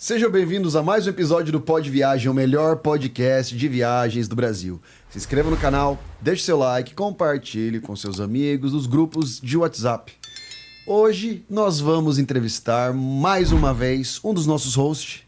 Sejam bem-vindos a mais um episódio do Pod Viagem, o melhor podcast de viagens do Brasil. Se inscreva no canal, deixe seu like, compartilhe com seus amigos nos grupos de WhatsApp. Hoje nós vamos entrevistar mais uma vez um dos nossos hosts,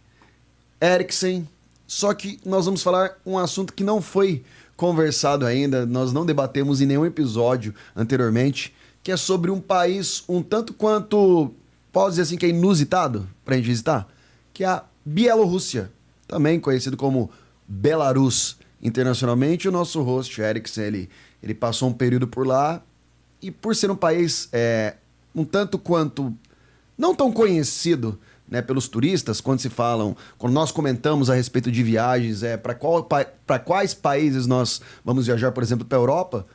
Eriksen, só que nós vamos falar um assunto que não foi conversado ainda, nós não debatemos em nenhum episódio anteriormente, que é sobre um país um tanto quanto, posso dizer assim, que é inusitado para a gente visitar, que é a Bielorrússia, também conhecido como Belarus internacionalmente. O nosso host, Eriksen, ele passou um período por lá e por ser um país um tanto quanto não tão conhecido, né, pelos turistas, quando nós comentamos a respeito de viagens, para quais países nós vamos viajar, por exemplo, para a Europa,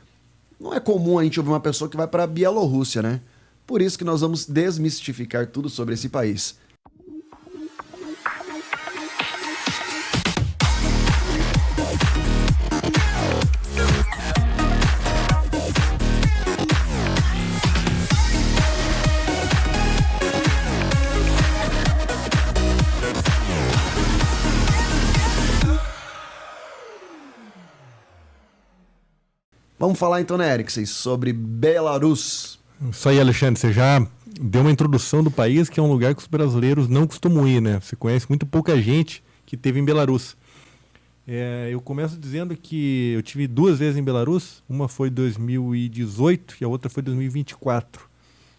não é comum a gente ouvir uma pessoa que vai para a Bielorrússia, né? Por isso que nós vamos desmistificar tudo sobre esse país. Vamos falar então, né, Eriksen, sobre Belarus. Isso aí, Alexandre, você já deu uma introdução do país, que é um lugar que os brasileiros não costumam ir, né? Você conhece muito pouca gente que teve em Belarus. Eu começo dizendo que eu tive 2 vezes em Belarus, uma foi em 2018 e a outra foi em 2024.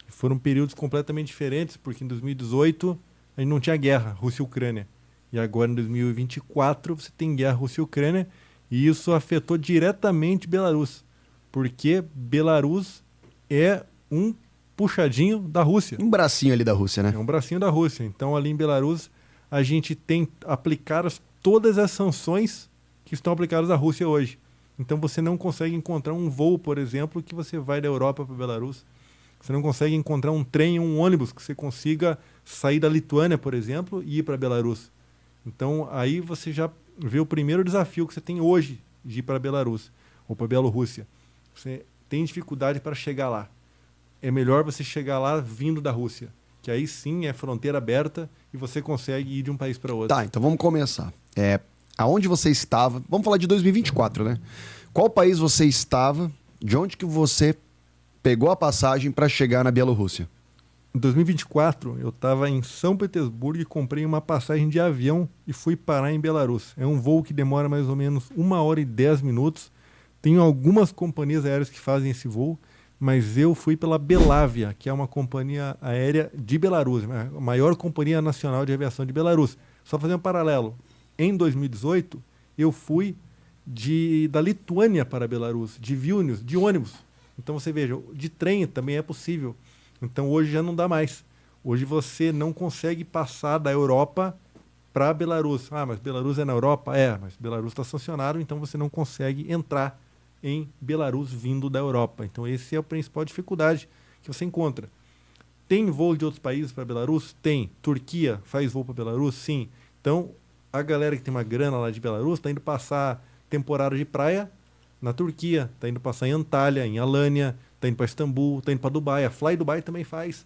Foram períodos completamente diferentes, porque em 2018 a gente não tinha guerra, Rússia e Ucrânia. E agora em 2024 você tem guerra Rússia e Ucrânia, e isso afetou diretamente Belarus. Porque Belarus é um puxadinho da Rússia. Um bracinho ali da Rússia, né? É um bracinho da Rússia. Então, ali em Belarus, a gente tem aplicadas todas as sanções que estão aplicadas à Rússia hoje. Então, você não consegue encontrar um voo, por exemplo, que você vai da Europa para Belarus. Você não consegue encontrar um trem, um ônibus que você consiga sair da Lituânia, por exemplo, e ir para Belarus. Então, aí você já vê o primeiro desafio que você tem hoje de ir para Belarus ou para Bielorrússia. Você tem dificuldade para chegar lá. É melhor você chegar lá vindo da Rússia, que aí sim é fronteira aberta e você consegue ir de um país para outro. Tá, então vamos começar. Aonde você estava? Vamos falar de 2024, né? Qual país você estava? De onde que você pegou a passagem para chegar na Bielorrússia? Em 2024, eu estava em São Petersburgo e comprei uma passagem de avião e fui parar em Belarus. É um voo que demora mais ou menos 1h10. Tem algumas companhias aéreas que fazem esse voo, mas eu fui pela Belavia, que é uma companhia aérea de Belarus, a maior companhia nacional de aviação de Belarus. Só fazer um paralelo. Em 2018, eu fui da Lituânia para Belarus, de Vilnius, de ônibus. Então você veja, de trem também é possível. Então hoje já não dá mais. Hoje você não consegue passar da Europa para Belarus. Ah, mas Belarus é na Europa? Mas Belarus está sancionado, então você não consegue entrar em Belarus vindo da Europa. Então esse é a principal dificuldade que você encontra. Tem voo de outros países para Belarus? Tem. Turquia faz voo para Belarus? Sim. Então a galera que tem uma grana lá de Belarus está indo passar temporada de praia na Turquia, está indo passar em Antalya, em Alânia, está indo para Istambul, está indo para Dubai. A Fly Dubai também faz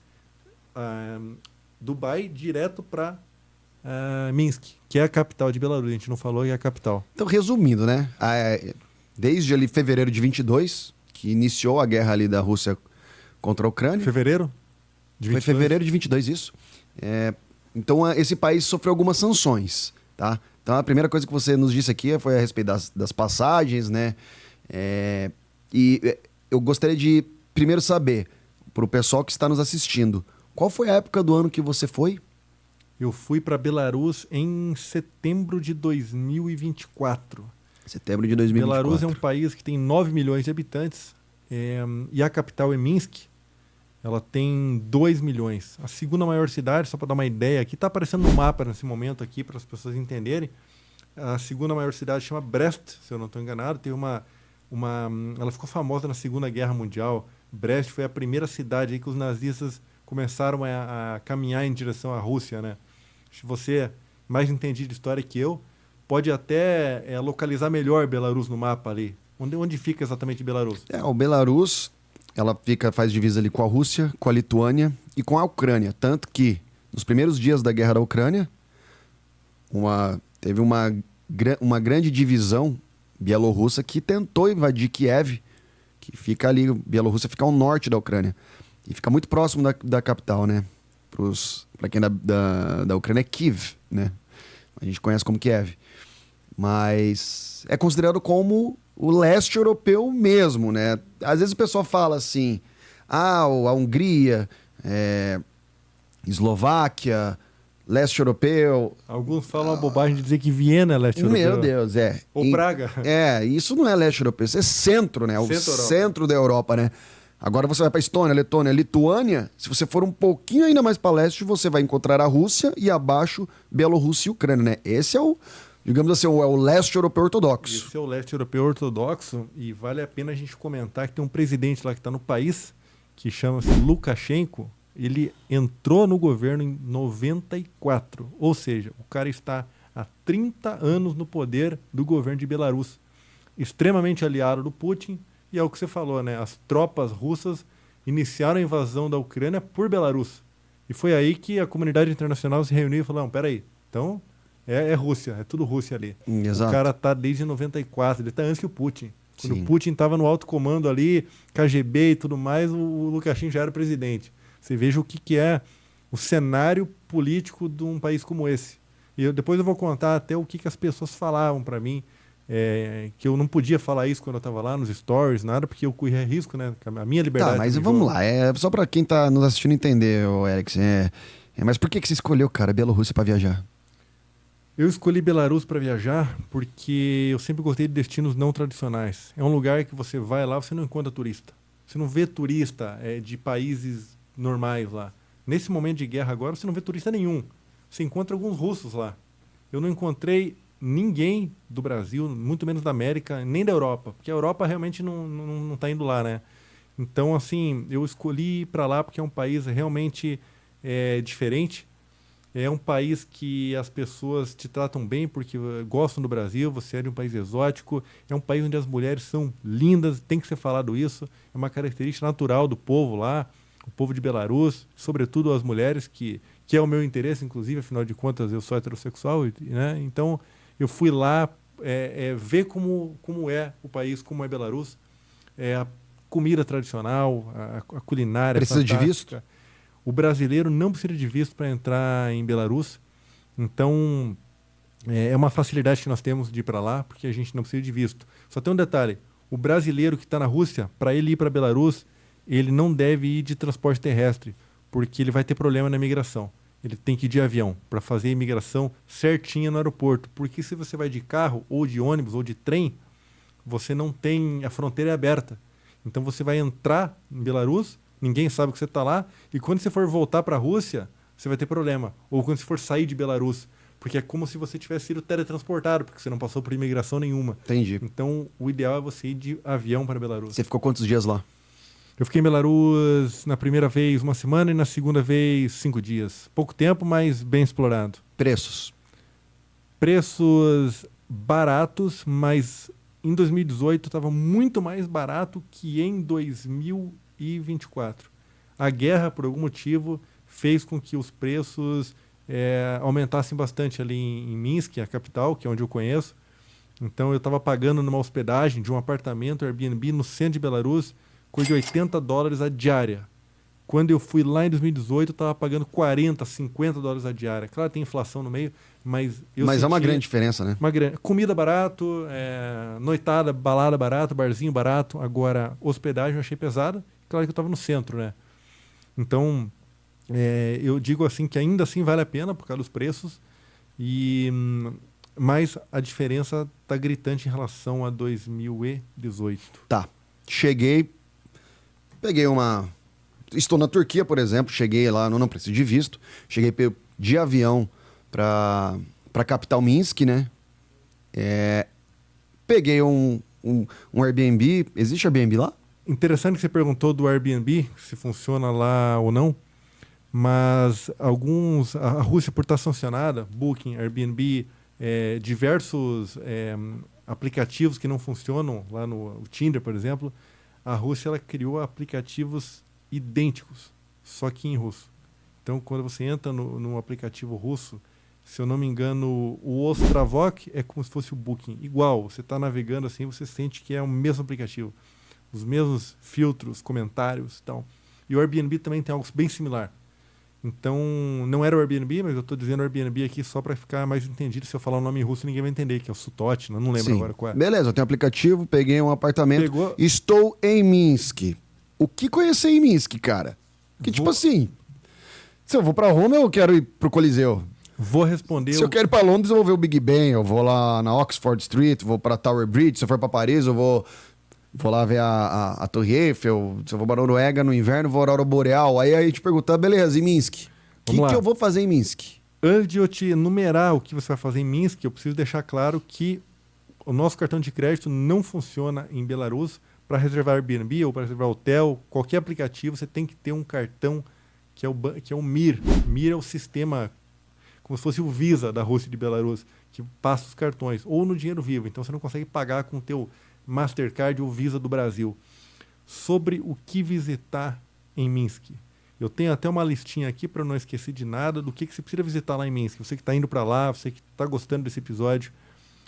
Dubai direto para Minsk, que é a capital de Belarus. A gente não falou que é a capital. Então, resumindo, né? Desde ali fevereiro de 22, que iniciou a guerra ali da Rússia contra a Ucrânia. Fevereiro? Foi fevereiro de 22, isso. Então, esse país sofreu algumas sanções, tá? Então, a primeira coisa que você nos disse aqui foi a respeito das passagens, né? E eu gostaria de primeiro saber, para o pessoal que está nos assistindo, qual foi a época do ano que você foi? Eu fui para Belarus em setembro de 2024. Setembro de 2024. Belarus é um país que tem 9 milhões de habitantes e a capital é Minsk. Ela tem 2 milhões. A segunda maior cidade, só para dar uma ideia, aqui está aparecendo no mapa nesse momento aqui para as pessoas entenderem. A segunda maior cidade chama Brest, se eu não estou enganado. Teve ela ficou famosa na Segunda Guerra Mundial. Brest foi a primeira cidade aí que os nazistas começaram a caminhar em direção à Rússia, né? Se você mais entendido de história que eu, pode até localizar melhor Belarus no mapa ali. Onde fica exatamente Belarus? O Belarus, ela faz divisa ali com a Rússia, com a Lituânia e com a Ucrânia. Tanto que, nos primeiros dias da guerra da Ucrânia, teve uma grande divisão bielorrussa que tentou invadir Kiev, que fica ali, Bielorrússia fica ao norte da Ucrânia. E fica muito próximo da capital, né? Para quem é da Ucrânia é Kiev, né? A gente conhece como Kiev. Mas é considerado como o leste europeu mesmo, né? Às vezes o pessoal fala assim, a Hungria, Eslováquia, leste europeu. Alguns falam a bobagem de dizer que Viena é leste europeu. Meu Deus, é. Ou Praga. Isso não é leste europeu, isso é centro, né? O centro da Europa, né? Agora você vai para Estônia, Letônia, Lituânia. Se você for um pouquinho ainda mais para leste, você vai encontrar a Rússia e abaixo Bielorrússia e Ucrânia, né? Esse é o, digamos assim, é o leste europeu ortodoxo. Esse é o leste europeu ortodoxo e vale a pena a gente comentar que tem um presidente lá que está no país que chama-se Lukashenko. Ele entrou no governo em 94, ou seja, o cara está há 30 anos no poder do governo de Belarus, extremamente aliado do Putin, e é o que você falou, né? As tropas russas iniciaram a invasão da Ucrânia por Belarus. E foi aí que a comunidade internacional se reuniu e falou, não, peraí, então é Rússia, é tudo Rússia ali. Exato. O cara está desde 94, ele está antes que o Putin. Quando Sim. o Putin estava no alto comando ali, KGB e tudo mais, o Lukashenko já era presidente. Você veja o que é o cenário político de um país como esse. E depois eu vou contar até o que as pessoas falavam para mim, que eu não podia falar isso quando eu estava lá nos stories, nada, porque eu corria risco, né? A minha liberdade. Tá, mas vamos lá. Só para quem tá nos assistindo entender, Alex. Mas por que você escolheu, cara, Bielorrússia para viajar? Eu escolhi Belarus para viajar porque eu sempre gostei de destinos não tradicionais. É um lugar que você vai lá, você não encontra turista. Você não vê turista de países normais lá. Nesse momento de guerra agora, você não vê turista nenhum. Você encontra alguns russos lá. Eu não encontrei ninguém do Brasil, muito menos da América, nem da Europa, porque a Europa realmente não está indo lá, né? Então, assim, eu escolhi ir para lá porque é um país realmente diferente. É um país que as pessoas te tratam bem porque gostam do Brasil, você é de um país exótico. É um país onde as mulheres são lindas, tem que ser falado isso. É uma característica natural do povo lá, o povo de Belarus, sobretudo as mulheres, que é o meu interesse, inclusive, afinal de contas, eu sou heterossexual, né? Então, eu fui lá ver como é o país, como é Belarus. A comida tradicional, a culinária Precisa fantástica. de visto? O brasileiro não precisa de visto para entrar em Belarus. Então, é uma facilidade que nós temos de ir para lá, porque a gente não precisa de visto. Só tem um detalhe. O brasileiro que está na Rússia, para ele ir para Belarus, ele não deve ir de transporte terrestre, porque ele vai ter problema na imigração. Ele tem que ir de avião para fazer a imigração certinha no aeroporto. Porque se você vai de carro, ou de ônibus, ou de trem, você não tem... A fronteira é aberta. Então, você vai entrar em Belarus... Ninguém sabe que você está lá. E quando você for voltar para a Rússia, você vai ter problema. Ou quando você for sair de Belarus. Porque é como se você tivesse sido teletransportado, porque você não passou por imigração nenhuma. Entendi. Então, o ideal é você ir de avião para Belarus. Você ficou quantos dias lá? Eu fiquei em Belarus na primeira vez 1 semana e na segunda vez 5 dias. Pouco tempo, mas bem explorado. Preços? Preços baratos, mas em 2018 estava muito mais barato que em 2024. A guerra, por algum motivo, fez com que os preços aumentassem bastante ali em Minsk, a capital, que é onde eu conheço. Então eu estava pagando numa hospedagem de um apartamento Airbnb no centro de Belarus, coisa de $80 a diária. Quando eu fui lá em 2018, eu estava pagando $40, $50 a diária. Claro, tem inflação no meio, mas eu Mas é uma grande diferença, né? Comida barato, noitada, balada barato, barzinho barato. Agora, hospedagem eu achei pesada. Claro que eu estava no centro, né? Então, eu digo assim que ainda assim vale a pena por causa dos preços. Mas a diferença está gritante em relação a 2018. Tá. Cheguei, peguei uma... Estou na Turquia, por exemplo, cheguei lá, não preciso de visto. Cheguei de avião para a capital Minsk, né? Peguei um Airbnb. Existe Airbnb lá? Interessante que você perguntou do Airbnb, se funciona lá ou não. Mas a Rússia, por estar sancionada, Booking, Airbnb, diversos aplicativos que não funcionam, lá no Tinder, por exemplo, a Rússia ela criou aplicativos idênticos, só que em russo. Então, quando você entra no aplicativo russo, Se eu não me engano, o Ostravok é como se fosse o Booking. Igual, você está navegando assim, você sente que é o mesmo aplicativo. Os mesmos filtros, comentários e tal. E o Airbnb também tem algo bem similar. Então, não era o Airbnb, mas eu estou dizendo Airbnb aqui só para ficar mais entendido. Se eu falar o nome em russo, ninguém vai entender, que é o Sutot, não lembro Sim. agora qual é. Beleza, eu tenho um aplicativo, peguei um apartamento, Pegou? estou em Minsk. O que conhecer em Minsk, cara? Que tipo Vou- assim, se eu vou pra Roma, eu quero ir pro Coliseu. Vou responder... Se eu quero ir pra Londres, eu vou ver o Big Ben, eu vou lá na Oxford Street, vou pra Tower Bridge. Se eu for pra Paris, eu vou lá ver a Torre Eiffel. Se eu vou pra Noruega no inverno, vou à Aurora Boreal. Aí a gente pergunta, beleza, e Minsk? O Vamos lá. que eu vou fazer em Minsk? Antes de eu te enumerar o que você vai fazer em Minsk, eu preciso deixar claro que o nosso cartão de crédito não funciona em Belarus. Para reservar Airbnb ou para reservar hotel, qualquer aplicativo, você tem que ter um cartão que é o MIR. MIR é o sistema, como se fosse o Visa da Rússia e de Belarus, que passa os cartões, ou no dinheiro vivo. Então você não consegue pagar com o teu Mastercard ou Visa do Brasil. Sobre o que visitar em Minsk. Eu tenho até uma listinha aqui para não esquecer de nada do que você precisa visitar lá em Minsk. Você que está indo para lá, você que está gostando desse episódio.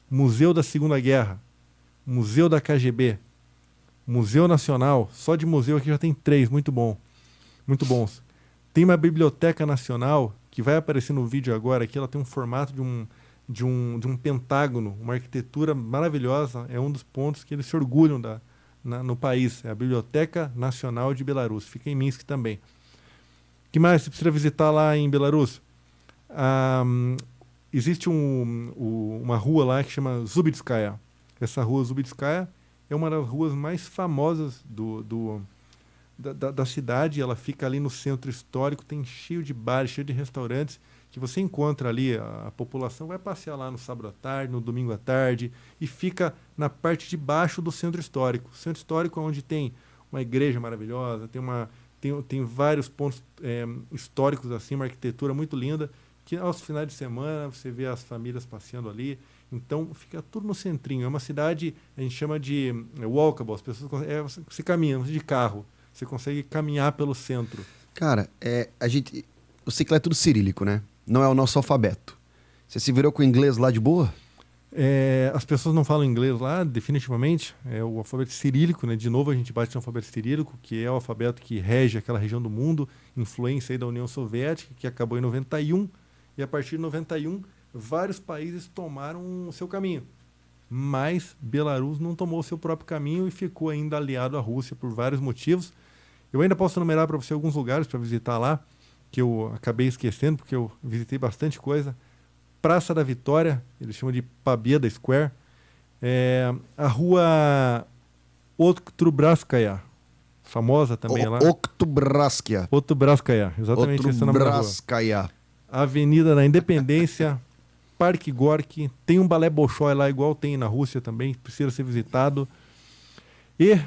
Museu da Segunda Guerra, Museu da KGB, Museu Nacional. Só de museu aqui já tem 3, muito bom. Muito bons. Tem uma Biblioteca Nacional, que vai aparecer no vídeo agora aqui, ela tem um formato de um pentágono, uma arquitetura maravilhosa, é um dos pontos que eles se orgulham no país. É a Biblioteca Nacional de Belarus, fica em Minsk também. O que mais você precisa visitar lá em Belarus? Existe uma rua lá que chama Zubitskaya. Essa rua Zubitskaya é uma das ruas mais famosas da cidade. Ela fica ali no centro histórico, tem cheio de bares, cheio de restaurantes, que você encontra ali, a população vai passear lá no sábado à tarde, no domingo à tarde, e fica na parte de baixo do centro histórico. O centro histórico é onde tem uma igreja maravilhosa, tem vários pontos históricos, assim, uma arquitetura muito linda, que aos finais de semana você vê as famílias passeando ali. Então fica tudo no centrinho. É uma cidade, a gente chama de walkable. As pessoas você caminha de carro, você consegue caminhar pelo centro. Cara, o ciclo é tudo cirílico, né? Não é o nosso alfabeto. Você se virou com o inglês lá de boa? As pessoas não falam inglês lá, definitivamente. É o alfabeto cirílico, né? De novo a gente bate no alfabeto cirílico, que é o alfabeto que rege aquela região do mundo, influência aí da União Soviética, que acabou em 91. E a partir de 91, vários países tomaram o seu caminho. Mas Belarus não tomou o seu próprio caminho e ficou ainda aliado à Rússia por vários motivos. Eu ainda posso enumerar para você alguns lugares para visitar lá, que eu acabei esquecendo, porque eu visitei bastante coisa. Praça da Vitória, eles chamam de Pobeda Square. A rua Oktubraskaya, famosa também lá. Oktubraskaya. Oktubraskaya, exatamente esse é o nome da rua. Oktubraskaya. Avenida da Independência, Parque Gorky, tem um balé Bolshoi lá, igual tem na Rússia também, precisa ser visitado. E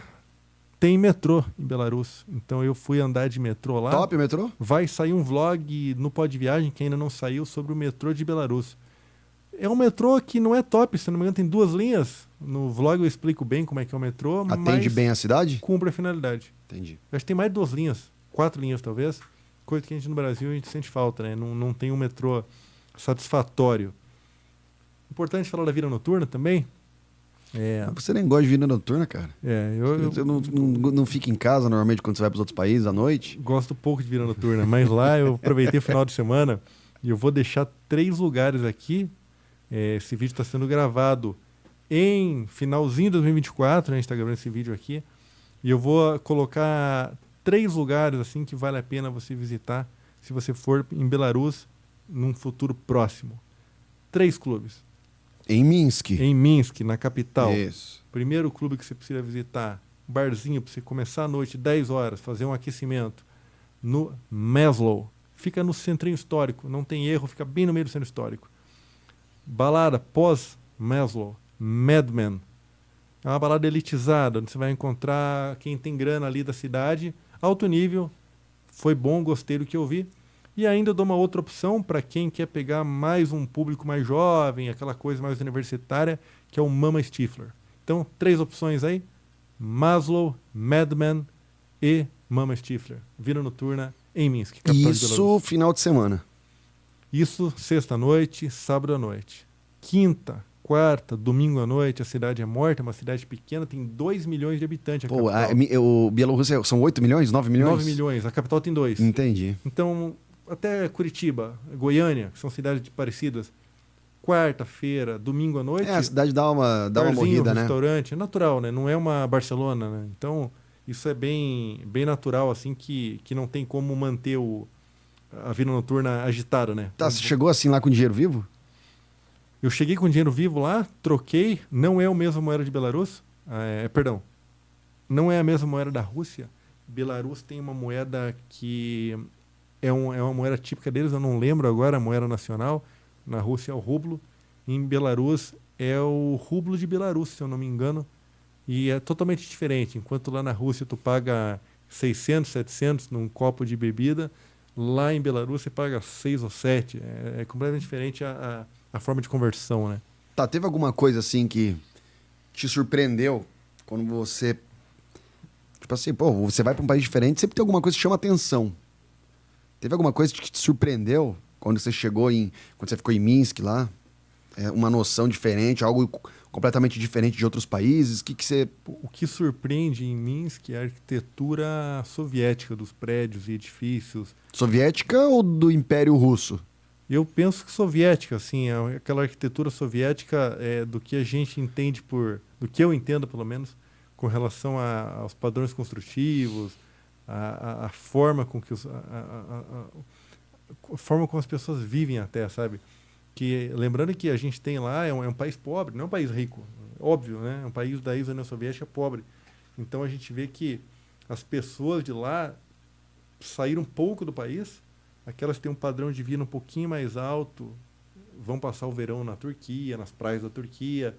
tem metrô em Belarus, então eu fui andar de metrô lá. Top metrô? Vai sair um vlog no Pod Viagem, que ainda não saiu, sobre o metrô de Belarus. É um metrô que não é top, se não me engano tem 2 linhas. No vlog eu explico bem como é que é o metrô, Atende mas bem a cidade? cumpre a finalidade. Entendi. Eu acho que tem mais de 2 linhas, 4 linhas talvez. Coisa que a gente no Brasil a gente sente falta, né? Não tem um metrô satisfatório. Importante falar da vida noturna também. Você nem gosta de vida noturna, cara? Você não fica em casa normalmente quando você vai para os outros países à noite? Gosto pouco de vida noturna, mas lá eu aproveitei o final de semana e eu vou deixar 3 lugares aqui. Esse vídeo está sendo gravado em finalzinho de 2024, né? A gente está gravando esse vídeo aqui. E eu vou colocar 3 lugares assim que vale a pena você visitar se você for em Belarus num futuro próximo. 3 clubes. Em Minsk. Em Minsk, na capital. Isso. Primeiro clube que você precisa visitar, barzinho para você começar a noite, 10 horas, fazer um aquecimento, no Maslow. Fica no centrinho histórico, não tem erro, fica bem no meio do centro histórico. Balada pós-Maslow, Madman. É uma balada elitizada, onde você vai encontrar quem tem grana ali da cidade, alto nível, foi bom, gostei do que eu vi. E ainda dou uma outra opção para quem quer pegar mais um público mais jovem, aquela coisa mais universitária, que é o Mama Stifler. Então, 3 opções aí, Maslow, Madman e Mama Stifler. Vida noturna em Minsk, capital de Belarus. Isso final de semana. Isso sexta-noite, sábado à noite. Quinta, quarta, domingo à noite, a cidade é morta, é uma cidade pequena, tem 2 milhões de habitantes. Pô, o Bielorrússia são 8 milhões, 9 milhões? 9 milhões, a capital tem 2. Entendi. Então, até Curitiba, Goiânia, que são cidades parecidas, quarta-feira, domingo à noite... A cidade dá uma barzinho, morrida, né? Restaurante, é natural, né? Não é uma Barcelona, né? Então, isso é bem natural, assim, que não tem como manter a vida noturna agitada, né? Tá, você chegou assim lá com dinheiro vivo? Eu cheguei com dinheiro vivo lá, troquei, não é a mesma moeda de Belarus, perdão, não é a mesma moeda da Rússia. Belarus tem uma moeda que é uma moeda típica deles, eu não lembro agora a moeda nacional. Na Rússia é o rublo, em Belarus é o rublo de Belarus, se eu não me engano, e é totalmente diferente. Enquanto lá na Rússia tu paga 600, 700 num copo de bebida, lá em Belarus você paga 6 ou 7. É completamente diferente a forma de conversão, né? Tá, teve alguma coisa assim que te surpreendeu quando você... Tipo assim, pô, você vai pra um país diferente, sempre tem alguma coisa que chama atenção. Teve alguma coisa que te surpreendeu quando você quando você ficou em Minsk lá? Uma noção diferente, algo completamente diferente de outros países? O que surpreende em Minsk é a arquitetura soviética dos prédios e edifícios. Soviética ou do Império Russo? Eu penso que soviética, assim, aquela arquitetura soviética do que a gente entende do que eu entendo, pelo menos, com relação aos padrões construtivos, a forma com que a forma como as pessoas vivem até, sabe? Que, lembrando que a gente tem lá, é um país pobre, não é um país rico, óbvio, né? É um país da ex-União Soviética pobre. Então a gente vê que as pessoas de lá saíram um pouco do país, aquelas que têm um padrão de vida um pouquinho mais alto, vão passar o verão na Turquia, nas praias da Turquia.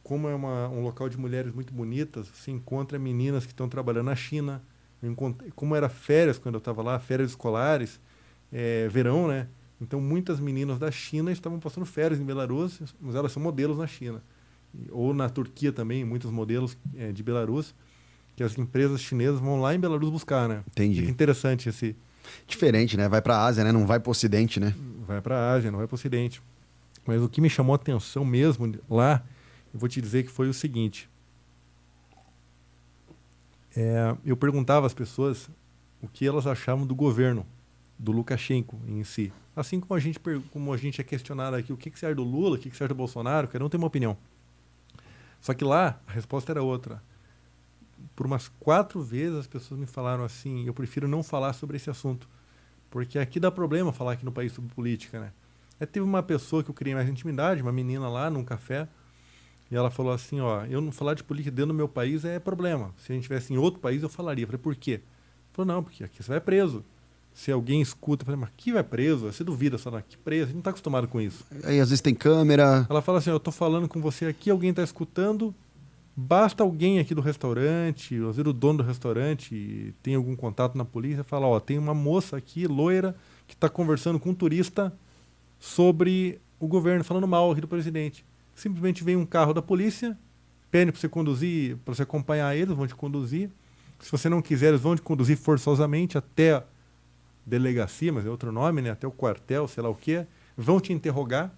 Como é um local de mulheres muito bonitas, se encontra meninas que estão trabalhando na China. Como era férias quando eu estava lá, férias escolares, verão, né? Então muitas meninas da China estavam passando férias em Belarus, mas elas são modelos na China. Ou na Turquia também, muitos modelos de Belarus, que as empresas chinesas vão lá em Belarus buscar, né? Entendi. Fica interessante esse... Diferente, né? Vai pra Ásia, né? Não vai pro Ocidente, né? Vai pra Ásia, não vai pro Ocidente. Mas o que me chamou a atenção mesmo lá, eu vou te dizer que foi o seguinte. Eu perguntava às pessoas o que elas achavam do governo, do Lukashenko em si. Assim como a gente é questionado aqui, o que você acha do Lula, o que você acha do Bolsonaro, cada um tem uma opinião. Só que lá, a resposta era outra. Por umas 4 vezes as pessoas me falaram assim, eu prefiro não falar sobre esse assunto, porque aqui dá problema falar aqui no país sobre política, né? Teve uma pessoa que eu criei mais intimidade, uma menina lá num café, e ela falou assim, ó, eu não falar de política dentro do meu país é problema. Se a gente estivesse em outro país, eu falaria. Eu falei, por quê? Ela falou, não, porque aqui você vai preso. Se alguém escuta, eu falei, mas que vai preso? Você duvida, só que preso? A gente não está acostumado com isso. Aí às vezes tem câmera. Ela fala assim, eu estou falando com você aqui, alguém está escutando, basta alguém aqui do restaurante, às vezes o dono do restaurante tem algum contato na polícia, fala, ó, tem uma moça aqui, loira, que está conversando com um turista sobre o governo, falando mal aqui do presidente. Simplesmente vem um carro da polícia, pede para você conduzir, para você acompanhar eles, vão te conduzir. Se você não quiser, eles vão te conduzir forçosamente até a delegacia, mas é outro nome, né? Até o quartel, sei lá o quê. Vão te interrogar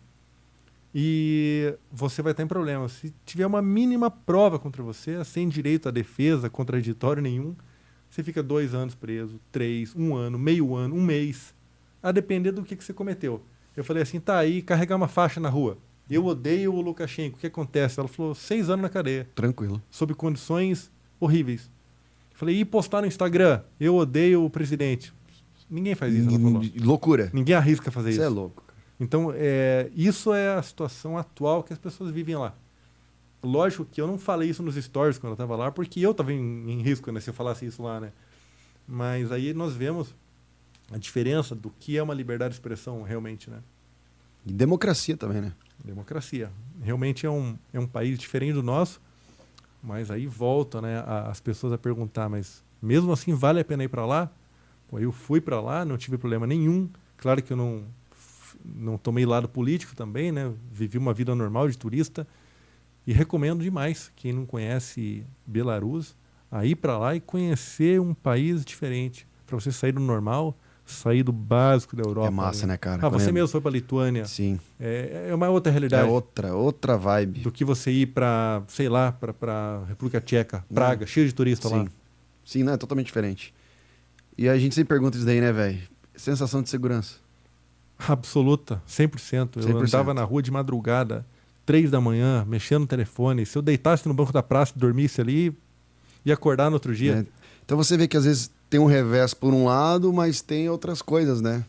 e você vai estar em problema. Se tiver uma mínima prova contra você, sem direito à defesa, contraditório nenhum, você fica 2 anos preso, 3, 1 ano, meio ano, 1 mês, a depender do que você cometeu. Eu falei assim, tá aí, carregar uma faixa na rua. Eu odeio o Lukashenko. O que acontece? Ela falou, 6 anos na cadeia. Tranquilo. Sob condições horríveis. Eu falei, e postar no Instagram? Eu odeio o presidente. Ninguém faz isso, ela falou. Loucura. Ninguém arrisca fazer isso. Isso é louco. Então, isso é a situação atual que as pessoas vivem lá. Lógico que eu não falei isso nos stories quando eu estava lá, porque eu estava em risco, né, se eu falasse isso lá, né? Mas aí nós vemos a diferença do que é uma liberdade de expressão realmente, né? E democracia também, né? Democracia. Realmente é um país diferente do nosso, mas aí volta, né, as pessoas a perguntar, mas mesmo assim vale a pena ir para lá? Pô, eu fui para lá, não tive problema nenhum. Claro que eu não tomei lado político também, né? Vivi uma vida normal de turista e recomendo demais quem não conhece Belarus a ir para lá e conhecer um país diferente, para você sair do normal, sair do básico da Europa. É massa, né, cara? Você mesmo foi pra Lituânia. Sim. É uma outra realidade. É outra vibe. Do que você ir pra, sei lá, pra República Tcheca, Praga, cheio de turista lá. Sim, não, é totalmente diferente. E a gente sempre pergunta isso daí, né, velho? Sensação de segurança. Absoluta, 100%. Eu 100%. andava na rua de madrugada, 3 da manhã, mexendo no telefone. Se eu deitasse no banco da praça e dormisse ali, ia acordar no outro dia. Então você vê que às vezes tem um revés por um lado, mas tem outras coisas, né?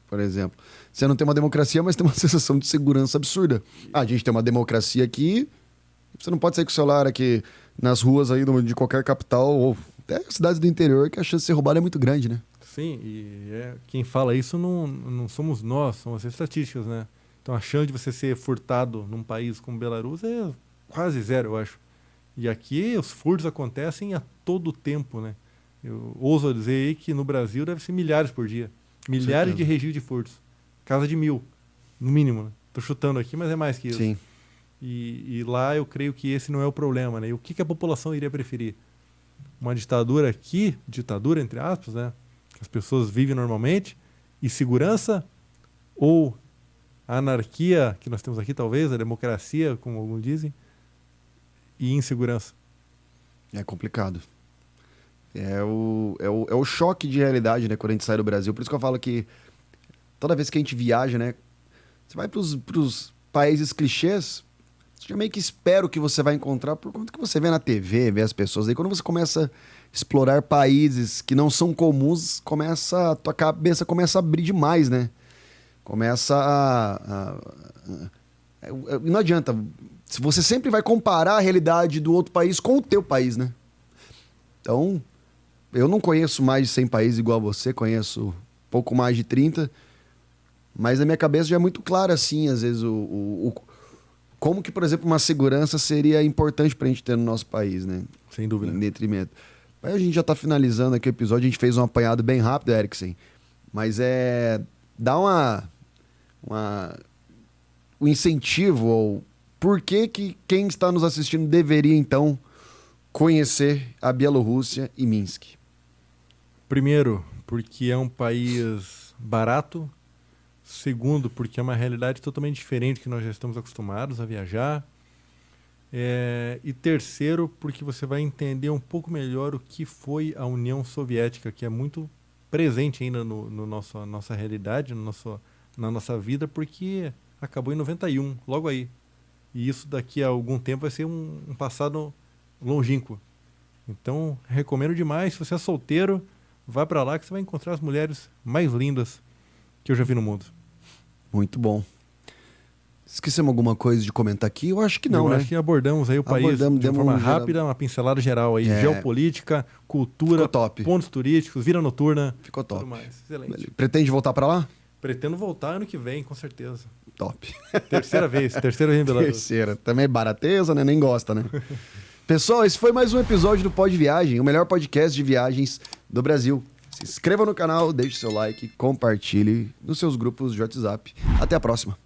Por exemplo, você não tem uma democracia, mas tem uma sensação de segurança absurda. A gente tem uma democracia aqui, você não pode sair com o celular aqui nas ruas aí de qualquer capital ou até cidades do interior, que a chance de ser roubado é muito grande, né? Sim, e quem fala isso não somos nós, são as estatísticas, né? Então a chance de você ser furtado num país como Belarus é quase zero, eu acho. E aqui os furtos acontecem a todo tempo, né? Eu ouso dizer aí que no Brasil deve ser milhares por dia. Milhares de registros de furtos. Casa de 1000, no mínimo, né? Tô chutando aqui, mas é mais que isso. Sim. E lá eu creio que esse não é o problema, né? E o que a população iria preferir? Uma ditadura aqui, ditadura entre aspas, né? Que as pessoas vivem normalmente, e segurança, ou a anarquia que nós temos aqui talvez, a democracia, como alguns dizem, e insegurança. É complicado. É o choque de realidade, né, quando a gente sai do Brasil. Por isso que eu falo que toda vez que a gente viaja, né, você vai pros países clichês, você já meio que espera o que você vai encontrar por conta que você vê na TV, vê as pessoas. Aí quando você começa a explorar países que não são comuns, a tua cabeça começa a abrir demais, né? Não adianta. Você sempre vai comparar a realidade do outro país com o teu país, né? Então, eu não conheço mais de 100 países igual a você, conheço pouco mais de 30, mas na minha cabeça já é muito claro, assim, às vezes, como que, por exemplo, uma segurança seria importante pra gente ter no nosso país, né? Sem dúvida. Em detrimento. Aí a gente já tá finalizando aqui o episódio, a gente fez um apanhado bem rápido, Eriksen, mas dá o incentivo, ou por que quem está nos assistindo deveria, então, conhecer a Bielorrússia e Minsk? Primeiro, porque é um país barato. Segundo, porque é uma realidade totalmente diferente que nós já estamos acostumados a viajar. E terceiro, porque você vai entender um pouco melhor o que foi a União Soviética, que é muito presente ainda no nossa realidade, na nossa vida, porque acabou em 91, logo aí. E isso daqui a algum tempo vai ser um passado longínquo. Então, recomendo demais. Se você é solteiro, vá para lá que você vai encontrar as mulheres mais lindas que eu já vi no mundo. Muito bom. Esquecemos alguma coisa de comentar aqui? Eu acho que não, né? Acho que abordamos aí o país de forma rápida, uma pincelada geral aí. Geopolítica, cultura, pontos turísticos, vida noturna. Ficou top. Tudo mais. Excelente. Pretende voltar para lá? Pretendo voltar ano que vem, com certeza. Top. Terceira vez em Belarus. Terceira. Também é barateza, né? Nem gosta, né? Pessoal, esse foi mais um episódio do Pod Viagem, o melhor podcast de viagens do Brasil. Se inscreva no canal, deixe seu like, compartilhe nos seus grupos de WhatsApp. Até a próxima.